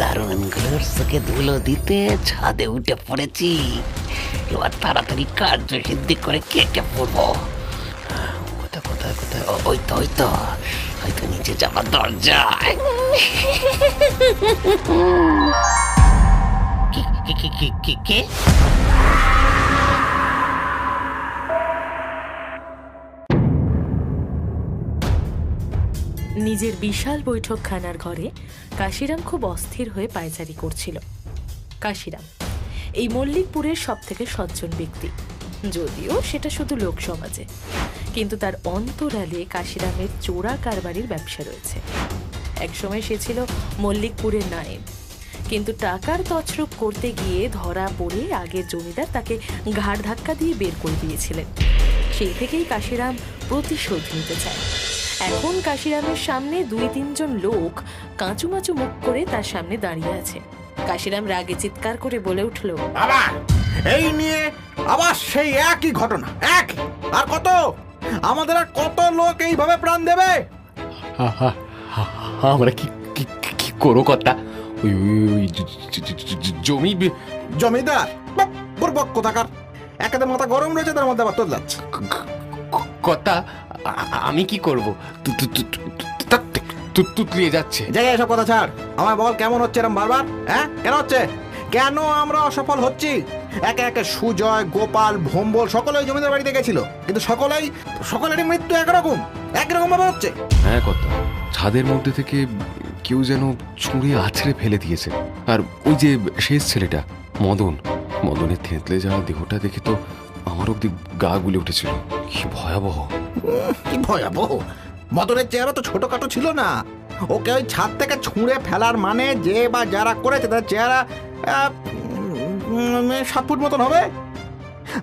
দারোয়ানগুলোর চোখে ধুলো দিতে ছাদে উঠে পড়েছি। এবার তাড়াতাড়ি কার্যসিদ্ধি করে কেটে পড়বো। কোথায় কোথায় কোথায়? ওই তো হয়তো নিচে যাবার দরজা। কে? নিজের বিশাল বৈঠকখানার ঘরে কাশিরাম খুব অস্থির হয়ে পায়চারি করছিল। কাশিরাম এই মল্লিকপুরের সব থেকে সজ্জন ব্যক্তি, যদিও সেটা শুধু লোক সমাজে, কিন্তু তার অন্তরালে কাশিরামের চোরা কারবারির ব্যবসা রয়েছে। একসময় সে ছিল মল্লিকপুরের নায়েব, কিন্তু টাকার তছরূপ করতে গিয়ে ধরা পড়ে আগের জমিদার তাকে ঘাড় ধাক্কা দিয়ে বের করে দিয়েছিলেন। সেই থেকেই কাশিরাম প্রতিশোধ নিতে চায়। এখন কাশিরামের সামনে 2-3 জন লোক কাঁচুমাচু মুখ করে তার সামনে দাঁড়িয়ে আছে। কাশিরাম রাগে চিৎকার করে বলে উঠল, আবার এই নিয়ে আবার সেই একই ঘটনা, এক আর কত? আমাদের আর কত লোক এইভাবে প্রাণ দেবে? আমরা কি করো কথা? জমিদার বুর্বক কোথাকার, একেবারে মাথা গরম রয়েছে, তার মধ্যে আবার তোর যাচ্ছে কথা। আমি কি করবো? তুতলিয়ে যাচ্ছে। যাই এসব কথা ছাড়, আমায় বল কেমন হচ্ছে এরকম বারবার? হ্যাঁ, কেন হচ্ছে? কেন আমরা অসফল হচ্ছি? একে একে সুজয়, গোপাল, ভোম্বল সকলে ওই জমিদার বাড়িতে গেছিল, কিন্তু সকলেরই মৃত্যু একরকম ভাবে হচ্ছে। হ্যাঁ কথা, ছাদের মধ্যে থেকে কেউ যেন ছুঁড়ে আছড়ে ফেলে দিয়েছে। আর ওই যে শেষ ছেলেটা মদনের থেঁতলে যাওয়া দেহটা দেখে তো আমার অব্দি গা গুলে উঠেছিল। কি ভয়াবহ! কি ভয়াবহ! মদনের চেহারা তো ছোটখাটো ছিল না। ওকে ওই ছাদ থেকে ছুঁড়ে ফেলার মানে যে বা যারা করেছে তার চেহারা 7 ফুট মতন হবে।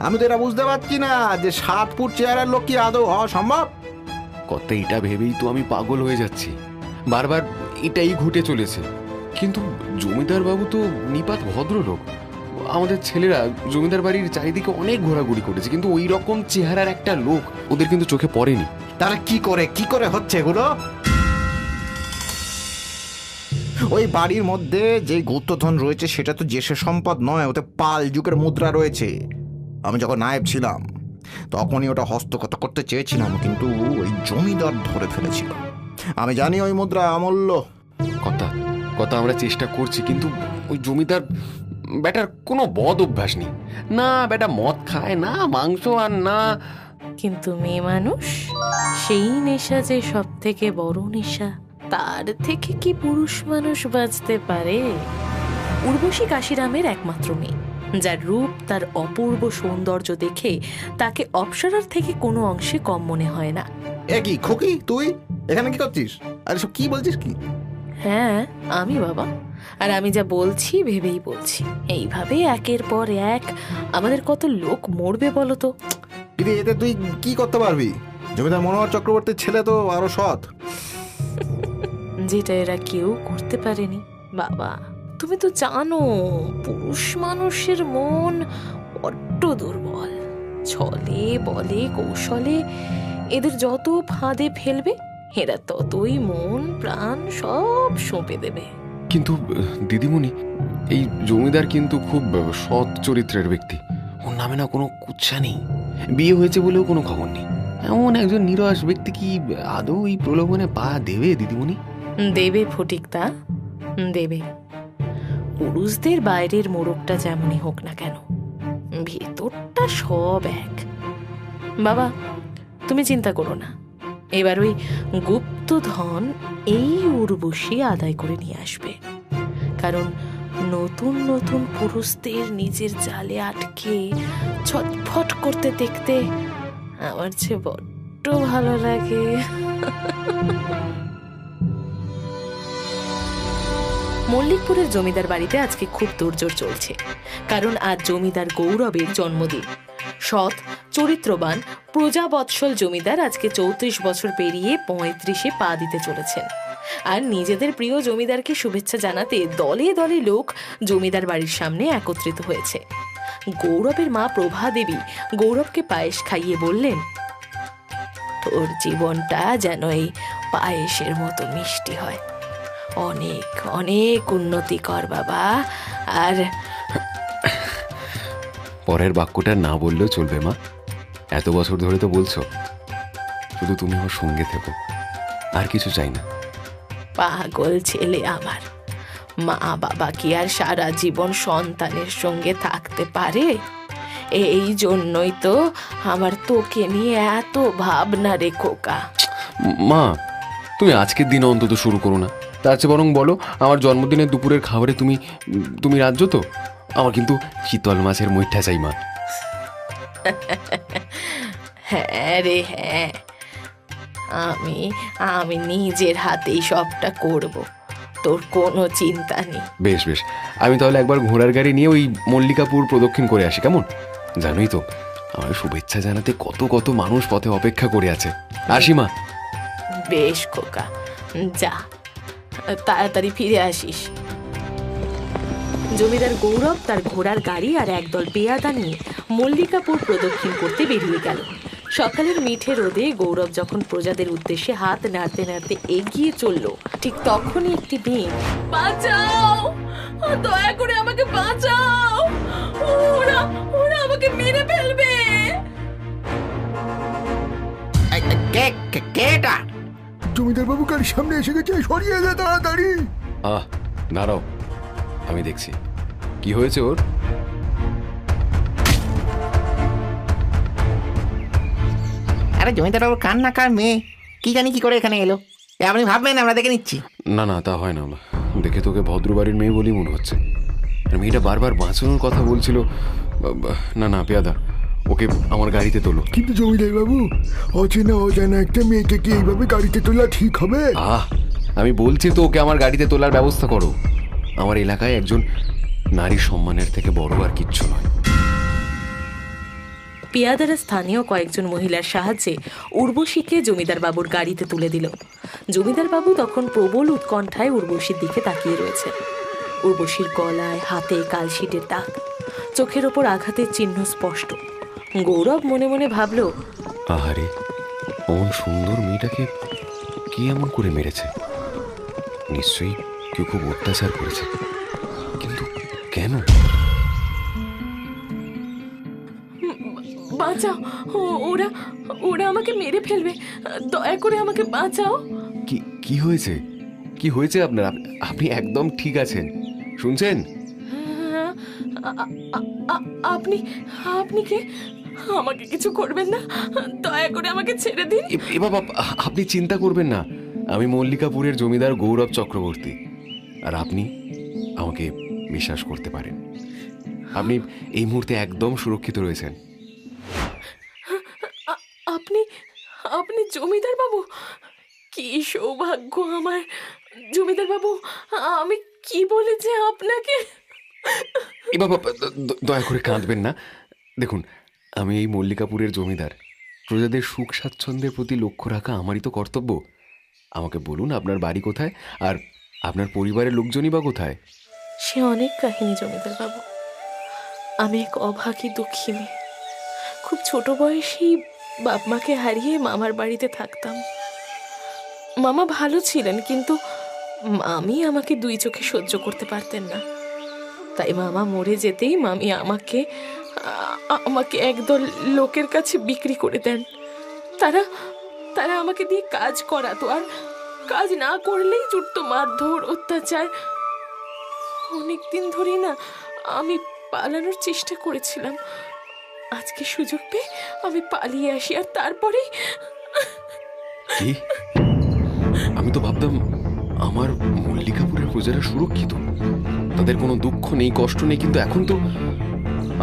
আমি তো এটা বুঝতে পারছি না যে 7 ফুট চেহারার লোক কি আদৌ হওয়া সম্ভব? কত এটা ভেবেই তো আমি পাগল হয়ে যাচ্ছি। বারবার এটাই ঘটে চলেছে। কিন্তু জমিদার বাবু তো নিপাত ভদ্রলোক। আমাদের ছেলেরা জমিদার বাড়ির চারিদিকে অনেক ঘোরাঘুরি করেছে, কিন্তু ওই রকম চেহারার একটা লোক ওদের কিন্তু চোখে পড়েনি। তারা কি করে হচ্ছে এগুলো? ওই বাড়ির মধ্যে যে গুপ্তধন রয়েছে সেটা তো দেশের সম্পদ নয়, ওতে পাল যুগের মুদ্রা রয়েছে। আমি যখন নায়েব ছিলাম তখনই ওটা হস্তগত করতে চেয়েছিলাম, কিন্তু ওই জমিদার ধরে ফেলেছিল। আমি জানি ওই মুদ্রা অমূল্য। কথা আমরা চেষ্টা করছি, কিন্তু ওই জমিদার বেটার কোনো বদ অভ্যাস নেই। না বেটা মদ খায়, না মাংস, আর না। কিন্তু মেয়ে মানুষ, সেই নেশা যে সব থেকে বড় নেশা, তার থেকে কি পুরুষ মানুষ বাঁচতে পারে? উর্বশী কাশিরামের একমাত্র মেয়ে, যার রূপ, তার অপূর্ব সৌন্দর্য দেখে তাকে অপ্সরার থেকে কোনো অংশে কম মনে হয় না। কি খোকি, তুই এখানে কি করছিস? আরে সব কি বলছিস কি? হ্যাঁ, আমি বাবা, আর আমি যা বলছি ভেবেই বলছি। এইভাবে একের পর এক আমাদের কত লোক মরবে বলো তো। কিন্তু এতে তুই কি করতে পারবি? জমিদার মনোহর চক্রবর্তীর ছেলে তো আরো সৎ। যেটা এরা কেউ করতে পারেনি। বাবা, তুমি তো জানো পুরুষ মানুষের মন বড্ড দুর্বল। ছলে বলে কৌশলে এদের যত ফাঁদে ফেলবে, এরা ততই মন প্রাণ সব সঁপে দেবে। কিন্তু দিদিমণি, এই জমিদার কিন্তু খুব সৎ চরিত্রের ব্যক্তি। ওর নামে না কোনো কুৎসা নেই, বিয়ে হয়েছে বলেও কোনো খবর নেই। এমন একজন নিরস ব্যক্তি কি আদৌ এই প্রলোভনে পা দেবে দিদিমণি? দেবে ফটিকদা, দেবে। পুরুষদের বাইরের মোড়কটা যেমনই হোক না কেন, ভেতরটা সব এক। বাবা, তুমি চিন্তা করো না, এবার ওই গুপ্তধন এই উর্বশী আদায় করে নিয়ে আসবে। কারণ নতুন নতুন পুরুষদের নিজের জালে আটকে ছটফট করতে দেখতে আমার যে বড্ড ভালো লাগে। মল্লিকপুরের জমিদার বাড়িতে আজকে খুব তোড়জোড় চলছে, কারণ আজ জমিদার গৌরবের জন্মদিন। সৎ, চরিত্রবান, প্রজাবৎসল জমিদার আজকে 34 বছর পেরিয়ে 35-এ পা দিতে চলেছেন। আর নিজেদের প্রিয় জমিদারকে শুভেচ্ছা জানাতে দলে দলে লোক জমিদার বাড়ির সামনে একত্রিত হয়েছে। গৌরবের মা প্রভা দেবী গৌরবকে পায়েস খাইয়ে বললেন, তোর জীবনটা যেন এই পায়েসের মতো মিষ্টি হয়। অনেক অনেক উন্নতি কর বাবা। আর পরের বাক্যটা না বললেও চলবে মা, এত বছর ধরে তো বলছো। শুধু তুমি আমার সঙ্গে থেকো, আর কিছু চাই না। পাগল ছেলে আমার, মা বাবা কি আর সারা জীবন সন্তানের সঙ্গে থাকতে পারে? এই জন্যই তো আমার তোকে নিয়ে এত ভাবনা রে খোকা। মা, তুমি আজকের দিন অন্তত শুরু করো না। তার চেয়ে বরং বলো, আমার জন্মদিনের দুপুরের খাবারে তুমি রাজ্য তো? আমার কিন্তু চিতল মাছের মুইঠা চাই মা। হ্যাঁ রে হ্যাঁ, আমি আমি নিজের হাতেই সবটা করব, তোর কোনো চিন্তা নেই। বেশ বেশ, আমি তাহলে একবার ঘোড়ার গাড়ি নিয়ে ওই মল্লিকাপুর প্রদক্ষিণ করে আসি, কেমন? জানোই তো আমার শুভেচ্ছা জানাতে কত কত মানুষ পথে অপেক্ষা করে আছে। আসি মা। বেশ খোকা, যা, তাড়াতাড়ি ফিরে আসিস। জমিদার গৌরব তার ঘোড়ার গাড়ি আর একদল পেয়াদা নিয়ে মল্লিকাপুর প্রদক্ষিণ করতে বেরিয়ে গেল। সকালের মিঠে রোদে গৌরব যখন প্রজাদের উদ্দেশ্যে হাত নাড়তে নাড়তে এগিয়ে চলল, ঠিক তখনই একটি মেয়ে, বাঁচাও, দয়া করে আমাকে বাঁচাও, ওরা ওরা আমাকে মেরে ফেলবে। কে এটা? জমিদার বাবু গাড়ির সামনে এসে গেছে, সরিয়ে দে তাড়াতাড়ি। দাঁড়াও, আমি দেখছি কি হয়েছে ওর। আরে জমিদারবাবু কান্না কার মেয়ে, কি জানি কি করে এখানে এলো। আপনি ভাববেন আমরা দেখে নিচ্ছি। না না, তা হয় না, দেখে তোকে ভদ্রবাড়ির মেয়ে বলেই মনে হচ্ছে। আর মেয়েটা বারবার বাঁচানোর কথা বলছিল। না না পেয়াদা, ওকে আমার গাড়িতে তোলো। কিন্তু জমিদার বাবু, অচেনা অজানা একটা মেয়েকে কি এইভাবে গাড়িতে তোলা ঠিক হবে? আমি বলছি তো, ওকে আমার গাড়িতে তোলার ব্যবস্থা করো। আমার এলাকায় একজন নারীর সম্মানের থেকে বড় আর কিচ্ছু নয়। পেয়াদারা স্থানীয় কয়েকজন মহিলার সাহায্যে উর্বশীকে জমিদার বাবুর গাড়িতে তুলে দিল। জমিদার বাবু তখন প্রবল উৎকণ্ঠায় উর্বশীর দিকে তাকিয়ে রয়েছে। উর্বশীর গলায় হাতে কালশিটের দাগ, চোখের ওপর আঘাতের চিহ্ন স্পষ্ট। গৌরব মনে মনে ভাবল, আহারে, অমন সুন্দর মেয়েটাকে কি এমন করে মেরেছে? নিশ্চয়ই কেউ খুব অত্যাচার করেছে, কিন্তু কেন? বাঁচাও, ওরা ওরা আমাকে মেরে ফেলবে, দয়া করে আমাকে বাঁচাও। কি হয়েছে? কি হয়েছে আপনার? আপনি একদম ঠিক আছেন, শুনছেন? আপনি আপনি কে? আমাকে কিছু করবেন না, দয়া করে আমাকে ছেড়ে দিন। বাবা, আপনি চিন্তা করবেন না, আমি মল্লিকাপুরের জমিদার গৌরব চক্রবর্তী। আর আপনি আমাকে বিশ্বাস করতে পারেন, আপনি এই মুহূর্তে একদম সুরক্ষিত রয়েছেন। আপনি আপনি জমিদার বাবু? কি সৌভাগ্য আমার জমিদার বাবু, আমি কি বলেছি আপনাকে? বাবা, দয়া করে কাঁদবেন না। দেখুন, আমি এই মল্লিকাপুরের জমিদার, প্রজাদের সুখ স্বাচ্ছন্দ্যের প্রতি লক্ষ্য রাখা আমারই তো কর্তব্য। আমাকে বলুন, আপনার বাড়ি কোথায়, আর আপনার পরিবারের লোকজনই বা কোথায়? সে অনেক কাহিনী জমিদার বাবু। আমি এক অভাগী দুঃখী মেয়ে, খুব ছোট বয়সেই বাপ মাকে হারিয়ে মামার বাড়িতে থাকতাম। মামা ভালো ছিলেন, কিন্তু মামি আমাকে দুই চোখে সহ্য করতে পারতেন না। তাই মামা মরে যেতেই মামি আমাকে একদল লোকের কাছে বিক্রি করে দেন। তারা আমাকে দিয়ে কাজ করাতো, আর কাজ না করলেই জুটতো মারধর, অত্যাচার। অনেকদিন ধরেই না আমি পালানোর চেষ্টা করেছিলাম। আজকে সুযোগ পেয়ে আমি পালিয়ে আসি, আর তারপরেই কি? আমি তো ভাবতাম আমার মল্লিকাপুরের প্রজারা সুরক্ষিত, তাদের কোনো দুঃখ নেই, কষ্ট নেই, কিন্তু এখন তো।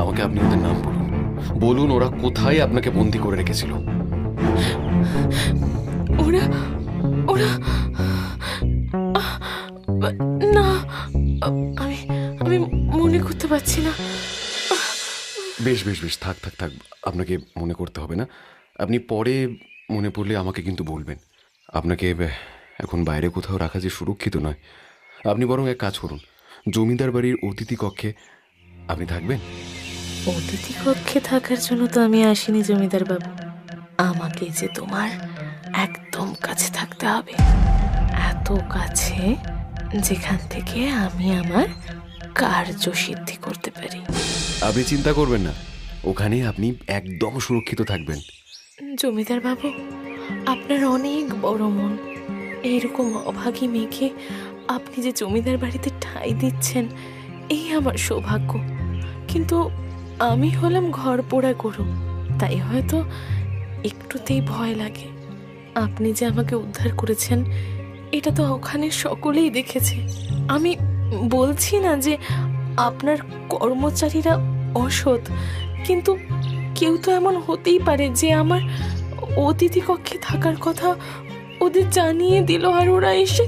আমাকে আপনি ওদের নাম বলুন, ওরা কোথায় আপনাকে বন্দি করে রেখেছিল? ওরা ওরা না, আমি মনে করতে পারছি না। বেশ বেশ বেশ, থাক থাক থাক, আপনাকে মনে করতে হবে না। আপনি পরে মনে পড়লে আমাকে কিন্তু বলবেন। আপনাকে এখন বাইরে কোথাও রাখা যে সুরক্ষিত নয়। আপনি বরং এক কাজ করুন, জমিদার বাড়ির অতিথি কক্ষে আপনি থাকবেন। অতিথি কক্ষে থাকার জন্য তো আমি আসিনি জমিদার বাবু। আমাকে যে তোমার একদম কাছে থাকতে হবে, এত কাছে যেখান থেকে আমি আমার কার্য সিদ্ধি করতে পারি। আপনি চিন্তা করবেন না, ওখানে আপনি একদম সুরক্ষিত থাকবেন। জমিদার বাবু, আপনার অনেক বড় মন। এইরকম অভাগী মেয়েকে আপনি যে জমিদার বাড়িতে ঠাঁই দিচ্ছেন, এই আমার সৌভাগ্য। কিন্তু আমি হলাম ঘর পোড়া গরু, তাই হয়তো একটুতেই ভয় লাগে। আপনি যে আমাকে উদ্ধার করেছেন, এটা তো ওখানে সকলেই দেখেছে। আমি বলছি না যে আপনার কর্মচারীরা অসৎ, কিন্তু কেউ তো এমন হতেই পারে যে আমার অতিথি কক্ষে থাকার কথা ওদের জানিয়ে দিল, আর ওরা এসে...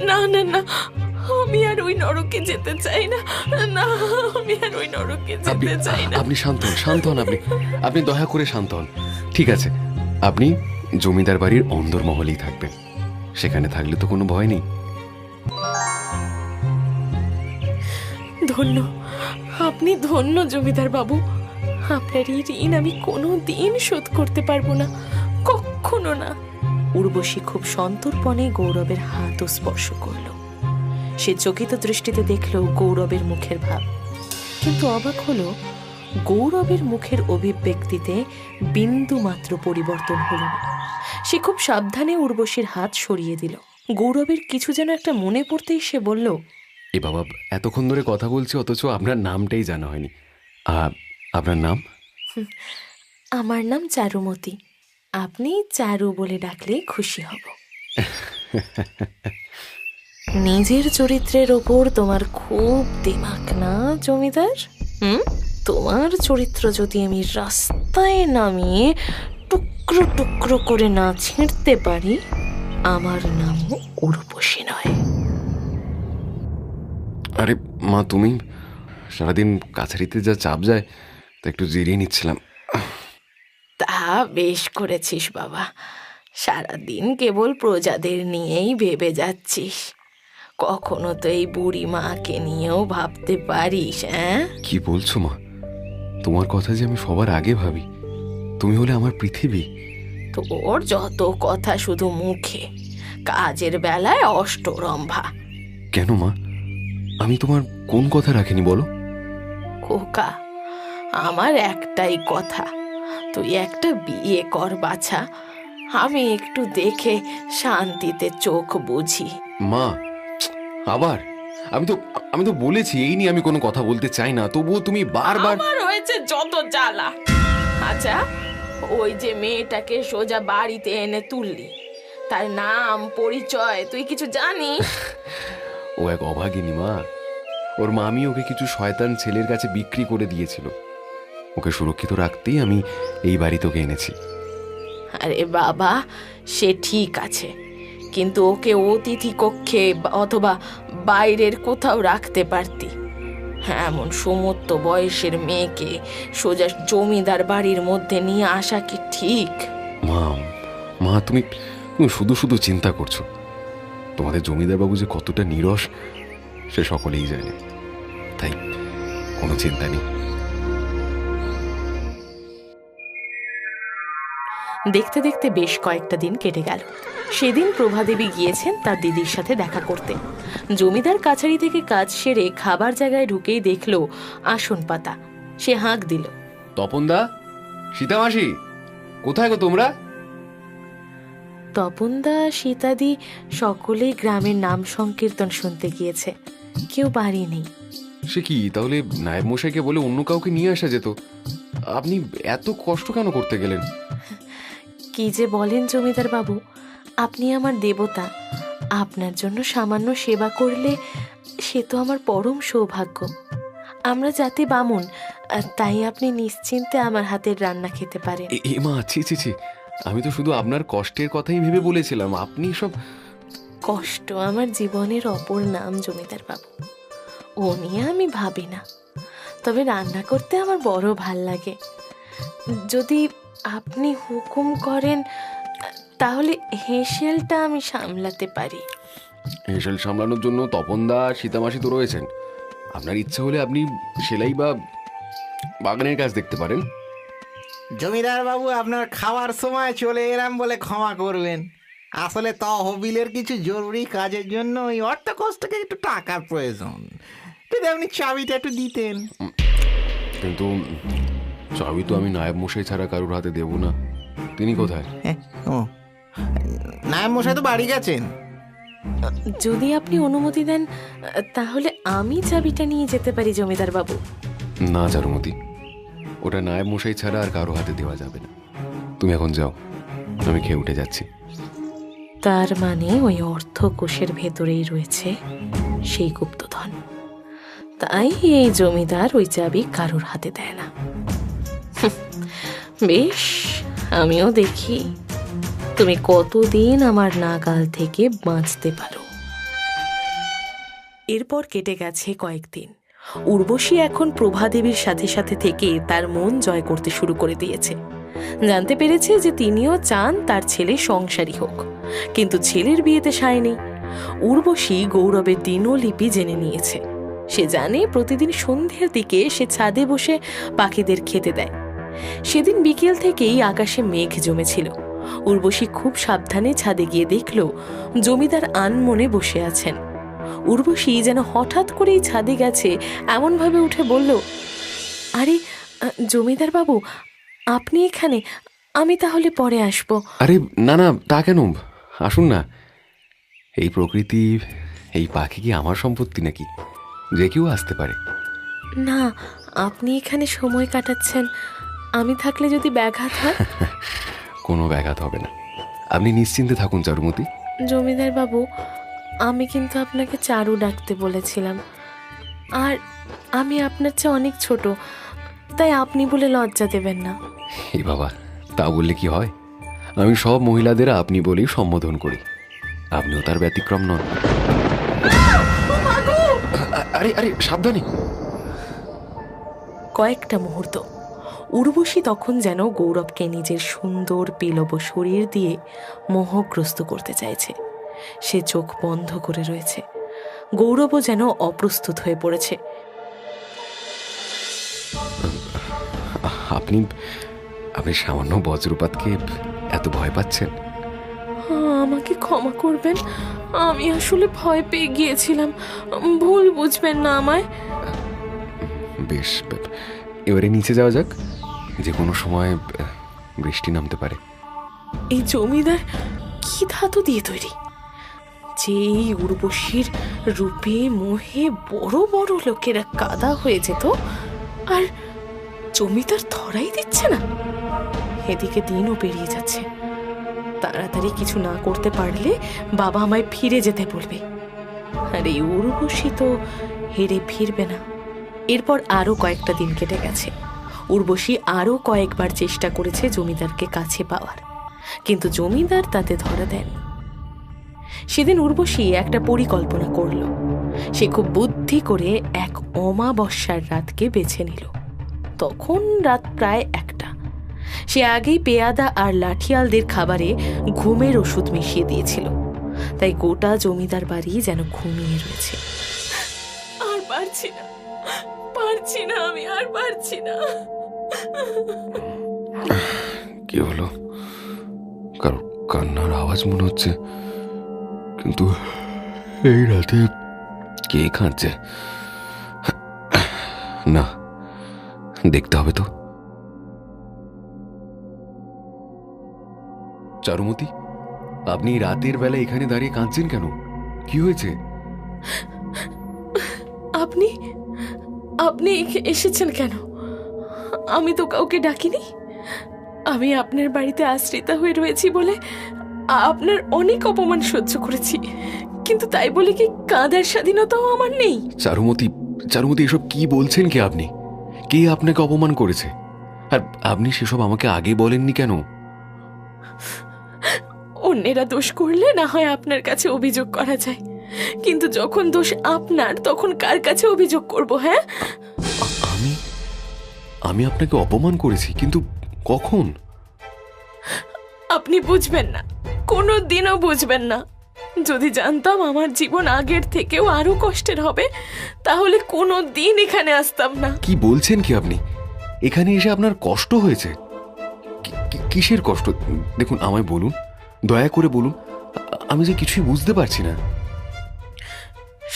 না না না, আমি আর ওই নরকে যেতে চাই না। না, আমি আর ওই নরকে যেতে চাই না। আপনি শান্ত হন, শান্ত হন। আপনি দয়া করে শান্ত হন। ঠিক আছে, আপনি জমিদার বাড়ির অন্দরমহলেই থাকবেন। সেখানে থাকলে তো কোনো ভয় নেই। ধন্য, আপনি ধন্য জমিদার বাবু। আপনার এই ঋণ আমি কোনো দিন শোধ করতে পারবো না, কখনো না। উর্বশী খুব সন্তর্পণে গৌরবের হাতও স্পর্শ করল। সে চকিত দৃষ্টিতে দেখল গৌরবের মুখের ভাব, কিন্তু অবাক হলো গৌরবের মুখের অভিব্যক্তিতে বিন্দু মাত্র পরিবর্তন হল না। সে খুব সাবধানে উর্বশীর হাত সরিয়ে দিল। গৌরবের কিছু যেন একটা মনে পড়তেই সে বলল, এ বাবা, এতক্ষণ ধরে কথা বলছি অথচ আপনার নামটাই জানা হয়নি। আপনার নাম? আমার নাম চারুমতি। আপনি চারু বলে ডাকলে খুশি হব। নিজের চরিত্রের ওপর তোমার খুব দিমাগ না জমিদার? তোমার চরিত্র যদি আমি রাস্তায় নামিয়ে টুকরো টুকরো করে না ছিঁড়তে পারি, আমার নাম উর্বশী নয়। আরে মা, তুমি? সারাদিন কাছারিতে যা চাপ যায়, তা একটু জিরিয়ে নিচ্ছিলাম। তা বেশ করেছিস বাবা, সারাদিন কেবল প্রজাদের নিয়েই ভেবে যাচ্ছিস। কখনো তো এই বুড়ি মাকে নিয়েও ভাবতে পারিস? হ্যাঁ, কি বলছো মা? তোমার কথা যে আমি সবার আগে ভাবি। তুমি হলে আমার পৃথিবী। তোর যত কথা শুধু মুখে, কাজের বেলায় অষ্টরম্ভা। কেন মা? আমি তোমার কোন কথা রাখিনি বলো? খোকা, আমার একটাই কথা, তুই একটা বিয়ে কর বাছা। আমি একটু দেখে শান্তিতে চোখ বুঝি। মা, আবার? আমি তো বলেছি এই নিয়ে আমি কোনো কথা বলতে চাই না, তবুও তুমি বারবার... আমার হয়েছে যত জ্বালা। আচ্ছা, ওই যে মেয়েটাকে সোজা বাড়িতে এনে তুললি, তার নাম পরিচয় তুই কিছু জানিস? ও এক অভাগিনী মা। ওর মামি ওকে কিছু শয়তান ছেলের কাছে বিক্রি করে দিয়েছিল। ওকে সুরক্ষিত রাখতেই আমি এই বাড়ি তোকে এনেছি। আরে বাবা, সে ঠিক আছে, কিন্তু ওকে অতিথি কক্ষে অথবা বাইরের কোথাও রাখতে পারতি। এমন সমস্ত বয়সের মেয়েকে সোজা জমিদার বাড়ির মধ্যে নিয়ে আসা কি ঠিক? মা, তুমি শুধু শুধু চিন্তা করছো। তোমাদের জমিদার বাবু যে কতটা নিরস সে সকলেই জানে, তাই কোনো চিন্তা নেই। দেখতে দেখতে বেশ কয়েকটা দিন কেটে গেল। সেদিন প্রভাদেবী গিয়েছেন তার দিদির সাথে দেখা করতে। জমিদার কাছারি থেকে কাজ সেরে খাবার জায়গায় ঢুকেই দেখলো আসন পাতা। সে হাঁক দিল, তপনদা, সীতামাসি, কোথায় গো তোমরা? তপনদা, সীতাদি সকলেই গ্রামের নাম সংকীর্তন শুনতে গিয়েছে, কেউ বাড়ি নেই। সে কি, তাহলে নায়েব মশাইকে বলে অন্য কাউকে নিয়ে আসা যেত। আপনি এত কষ্ট কেন করতে গেলেন? কি যে বলেন জমিদার বাবু, আপনি আমার দেবতা। আপনার জন্য সামান্য সেবা করলে সে তো আমার পরম সৌভাগ্য। আমরা জাতি বামুন, তাই আপনি নিশ্চিন্তে আমার হাতের রান্না খেতে পারেন। এ মা, ছি ছি ছি, আমি তো শুধু আপনার কষ্টের কথাই ভেবে বলেছিলাম। আপনি সব... কষ্ট আমার জীবনের অপর নাম জমিদার বাবু, ও নিয়ে আমি ভাবি না। তবে রান্না করতে আমার বড় ভাল লাগে। যদি আপনি হুকুম করেন তাহলে হেঁসেলটা আমি সামলাতে পারি। হেঁসেল সামলানোর জন্য তপনদা, সীতামাসি তো রয়েছেন। আপনার ইচ্ছা হলে আপনি সেলাই বা বাগানের কাজ দেখতে পারেন। জমিদার বাবু, আপনার খাওয়ার সময় চলে এলাম বলে ক্ষমা করবেন। আসলে তহবিলের কিছু জরুরি কাজের জন্য ওই অর্থকোষ থেকে একটু টাকার প্রয়োজন। যদি আপনি চাবিটা একটু দিতেন। কিন্তু চাবি তো আমি নায়েব মশাই ছাড়া কারোর হাতে দেব না। তিনি কোথায়? ও, নায়েব মশাই তো বাড়ি গেছেন। যদি আপনি অনুমতি দেন তাহলে আমি চাবিটা নিয়ে যেতে পারি জমিদার বাবু। না চারুমতি, ওটা নায়েব মশাই ছাড়া আর কারো হাতে দেওয়া যাবে না। তুমি এখন যাও, আমি খেয়ে উঠে যাচ্ছি। তার মানে ওই অর্থ কোষের ভেতরেই রয়েছে সেই গুপ্তধন। তাই এই জমিদার ওই চাবি কারোর হাতে দেয় না। বেশ, আমিও দেখি তুমি কতদিন আমার নাগাল থেকে বাঁচতে পারো। এরপর কেটে গেছে কয়েকদিন। উর্বশী এখন প্রভাদেবীর সাথে সাথে থেকে তার মন জয় করতে শুরু করে দিয়েছে। জানতে পেরেছে যে তিনিও চান তার ছেলে সংসারী হোক, কিন্তু ছেলের বিয়েতে সায় নেই। উর্বশী গৌরবের দিনলিপি জেনে নিয়েছে। সে জানে প্রতিদিন সন্ধ্যের দিকে সে ছাদে বসে পাখিদের খেতে দেয়। সেদিন বিকেল থেকেই আকাশে মেঘ জমেছিল। উর্বশী খুব সাবধানে ছাদে গিয়ে দেখল জমিদার আনমনে বসে আছেন। উর্বশী যেন হঠাৎ করেই ছাদে গেছে এমনভাবে উঠে বলল, আরে জমিদার বাবু, আপনি এখানে? আমি তাহলে পরে আসব। আরে না না, তা কেন? আসুন না। এই প্রকৃতি, এই পাখি কি আমার সম্পত্তি নাকি? যে কেউ আসতে পারে। না, আপনি এখানে সময় কাটাচ্ছেন, আমি থাকলে যদি ব্যাঘাত হয়। কোনো ব্যাঘাত হবে না, আপনি নিশ্চিন্তে থাকুন চারুমতি। জমিদার বাবু, আমি কিন্তু আপনাকে চারু ডাকতে বলেছিলাম, আর আমি আপনার চেয়ে অনেক ছোট, তাই আপনি বলে লজ্জা দেবেন না। এই বাবা, তা বললে কি হয়? আমি সব মহিলাদের আপনি বলেই সম্বোধন করি, আপনিও তার ব্যতিক্রম নন। আরে আরে, সাবধানে। কয়েকটা মুহূর্ত উর্বশী তখন যেন গৌরবকে নিজের সুন্দর পেলব শরীর দিয়ে মোহগ্রস্ত করতে চাইছে। সে চোখ বন্ধ করে রয়েছে। গৌরবও যেন অপ্রস্তুত হয়ে পড়েছে। আপনি আপনি সামান্য বজ্রপাতকে এত ভয় পাচ্ছেন? আমাকে ক্ষমা করবেন, আমি আসলে ভয় পেয়ে গিয়েছিলাম, ভুল বুঝবেন না আমায়। বেশ, এবারে নিচে যাওয়া যাক, যে কোনো সময় বৃষ্টি নামতে পারে। এই জমিদার কি ধাতু দিয়ে তৈরি, যেই উর্বশীর রূপে মোহে বড় বড় লোকেরা কাদা হয়ে যেত, আর জমিদার ধরাই দিচ্ছে না। এদিকে দিনও পেরিয়ে যাচ্ছে, তাড়াতাড়ি কিছু না করতে পারলে বাবা আমায় ফিরে যেতে বলবে, আর এই উর্বশী তো হেরে ফিরবে না। এরপর আরো কয়েকটা দিন কেটে গেছে। উর্বশী আরো কয়েকবার চেষ্টা করেছে জমিদারকে কাছে পাওয়ার, কিন্তু জমিদার তাতে ধরা দেন। সেদিন উর্বশী একটা পরিকল্পনা করল। সে খুব বুদ্ধি করে এক অমাবস্যার রাতকে বেছে নিল। তখন রাত প্রায় 1টা। সে আগেই পেয়াদা আর লাঠিয়ালদের খাবারে ঘুমের ওষুধ মিশিয়ে দিয়েছিল, তাই গোটা জমিদার বাড়ি যেন ঘুমিয়ে রয়েছে। আর পারছি না, পারছি না, আমি আর পারছি না। কি হলো? কারো কান্নার আওয়াজ মনে হচ্ছে, কিন্তু এই রাতে কে কাঁদছে? না, দেখতে হবে তো। চারুমতি, আপনি রাতের বেলা এখানে দাঁড়িয়ে কাঁদছেন কেন? কি হয়েছে? আপনি আপনি এসেছেন কেন? আমি তো কাউকে ডাকিনি। আমি আপনার বাড়িতে আশ্রিতা হয়ে রয়েছি বলে আপনার অনেক অপমান সহ্য করেছি, কিন্তু তাই বলে কি কাঁদার স্বাধীনতাও আমার নেই? চারুমতি, চারুমতি, এসব কি বলছেন? কে আপনি? কে আপনাকে অপমান করেছে? আর আপনি সেসব আমাকে আগে বলেননি কেন? অন্যেরা দোষ করলে না হয় আপনার কাছে অভিযোগ করা যায়, কিন্তু যখন দোষ আপনার, তখন কার কাছে অভিযোগ করব? হ্যাঁ, আমি আমি আপনাকে অপমান করেছি, কিন্তু কখন? আপনি বুঝবেন না, কোনো দিনও বুঝবেন না। যদি জানতাম আমার জীবন আগের থেকেও আরো কষ্টের হবে, তাহলে কোনো দিন এখানে আসতাম না। কি বলছেন কি আপনি? এখানে এসে আপনার কষ্ট হয়েছে? কিসের কষ্ট? দেখুন, আমায় বলুন, দয়া করে বলুন, আমি যে কিছুই বুঝতে পারছি না।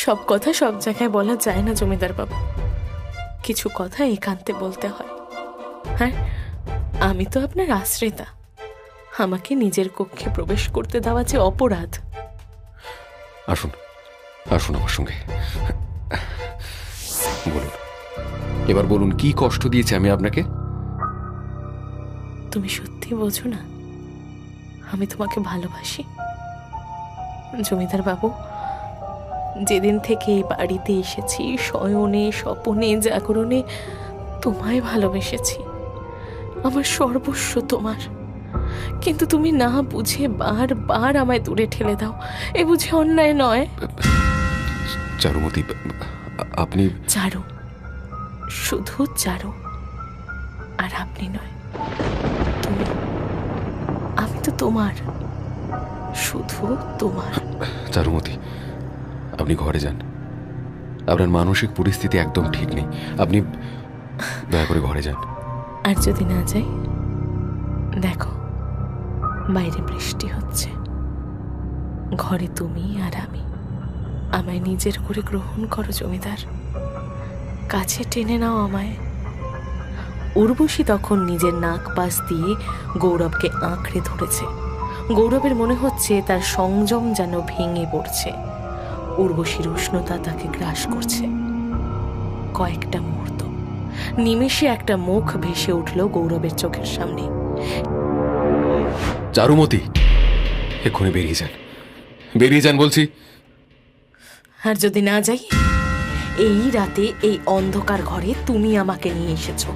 সব কথা সব জায়গায় বলা যায় না জমিদার বাবু, কিছু কথা একান্তে বলতে হয়। হ্যাঁ, আমি তো আপনার আশ্রিতা, আমাকে নিজের কক্ষে প্রবেশ করতে দেওয়া যে অপরাধ। আসুন, আসুন আমার সঙ্গে। বলুন, এবার বলুন, কি কষ্ট দিয়েছে আমি আপনাকে? তুমি সত্যি বোঝো না আমি তোমাকে ভালোবাসি জমিদার বাবু। যেদিন থেকে এই বাড়িতে এসেছি, শয়নে স্বপনে জাগরণে তোমায় ভালোবেসেছি, আমার সর্বস্ব তোমার। কিন্তু তুমি না বুঝে বারবার আমায় দূরে ঠেলে দাও। এ বুঝে অন্যায় নয়? চারুমতি, আপনি... চারু, শুধু চারু, আর আপনি নয়, তুমি। আমি তো তোমার, শুধু তোমার। চারুমতি, আপনি ঘরে যান। আপনার মানসিক পরিস্থিতি একদম ঠিক নেই, আপনি দয়া করে ঘরে যান। আর যদি না যাই, দেখো বাইরে বৃষ্টি হচ্ছে, ঘরে তুমি আর আমি। আমায় নিজের করে গ্রহণ করো জমিদার, কাছে টেনে নাও আমায়। উর্বশী তখন নিজের নাক পাশ দিয়ে গৌরবকে আঁকড়ে ধরেছে। গৌরবের মনে হচ্ছে তার সংযম যেন ভেঙে পড়ছে। উর্বশীর উষ্ণতা তাকে গ্রাস করছে। কয়েকটা মুহূর্ত, নিমেষে একটা মুখ ভেসে উঠল গৌরবের চোখের সামনে। চারুমতি, এক্ষুনি বেরিয়ে যান, বেরিয়ে যান বলছি। আর যদি না যাই? এই রাতে এই অন্ধকার ঘরে তুমি আমাকে নিয়ে এসেছো।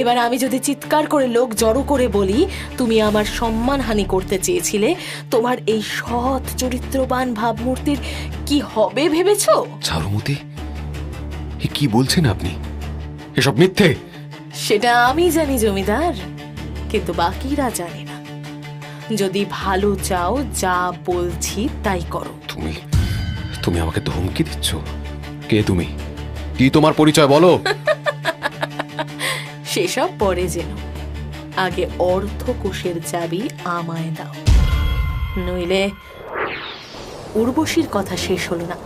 এবার আমি যদি চিৎকার করে লোক জড়ো করে বলি তুমি আমার সম্মানহানি করতে চেয়েছিলে, তোমার এই সৎ চরিত্রবান ভাবমূর্তির কি হবে ভেবেছো? চারুমতি, এ কি বলছেন আপনি? এসব মিথ্যে। সেটা আমি জানি জমিদার, কিন্তু বাকিরা জানে না। যদি ভালো চাও, যা বলছি তাই করো। তুমি তুমি আমাকে ধমকি দিচ্ছ? কে তুমি? কি তোমার পরিচয় বলো? সেসব পরে যেন, আগে অর্থকোষের চাবি আমায় দাও, নইলে... উর্বশীর কথা শেষ হলো না,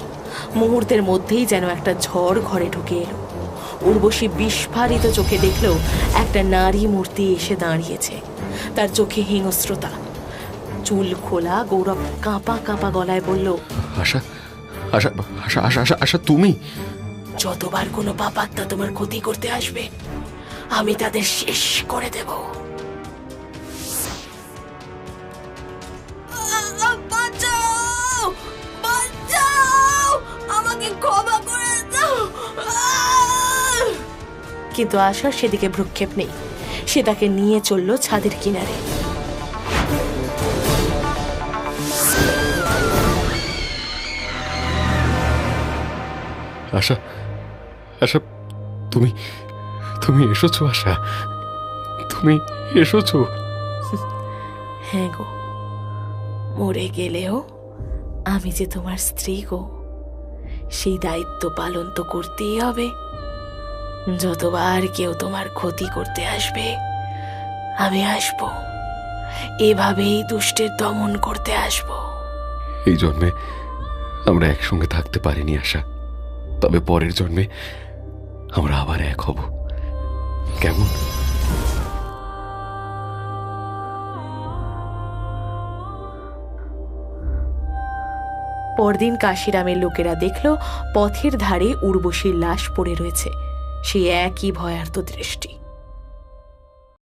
মুহূর্তের মধ্যেই যেন একটা ঝড় ঘরে ঢুকে এলো। উর্বশী বিস্ফারিত চোখে দেখল একটা নারী মূর্তি এসে দাঁড়িয়েছে। তার চোখে হিংস্রতা, চুল খোলা। গৌরব কাঁপা কাঁপা গলায় বলল, আশা, আশা, আশা, আশা, আশা, আশা, তুমি? যতবার কোনো পাপাত্মা তোমার ক্ষতি করতে আসবে, আমি তাদের শেষ করে দেব। বাঁচাও, বাঁচাও, আমাকে ক্ষমা করে দাও। কিন্তু আশার সেদিকে ভ্রুক্ষেপ নেই। সে তাকে নিয়ে চলল ছাদের কিনারে। আশা, আশা, তুমি তুমি এসেছো? আশা, তুমি এসেছো? হ্যাঁ গো, মরে গেলেও আমি যে তোমার স্ত্রী গো, সেই দায়িত্ব পালন তো করতেই হবে। যতবার কেউ তোমার ক্ষতি করতে আসবে, আমি আসব, এভাবেই দুষ্টের দমন করতে আসব। এই জন্মে আমরা একসঙ্গে থাকতে পারিনি আশা, তবে পরের জন্মে আমরা আবার এক হব, কেমন? পরদিন কাশিরামের লোকেরা দেখল পথের ধারে উর্বশীর লাশ পড়ে রয়েছে। সেই একই ভয়ার্ত দৃষ্টি।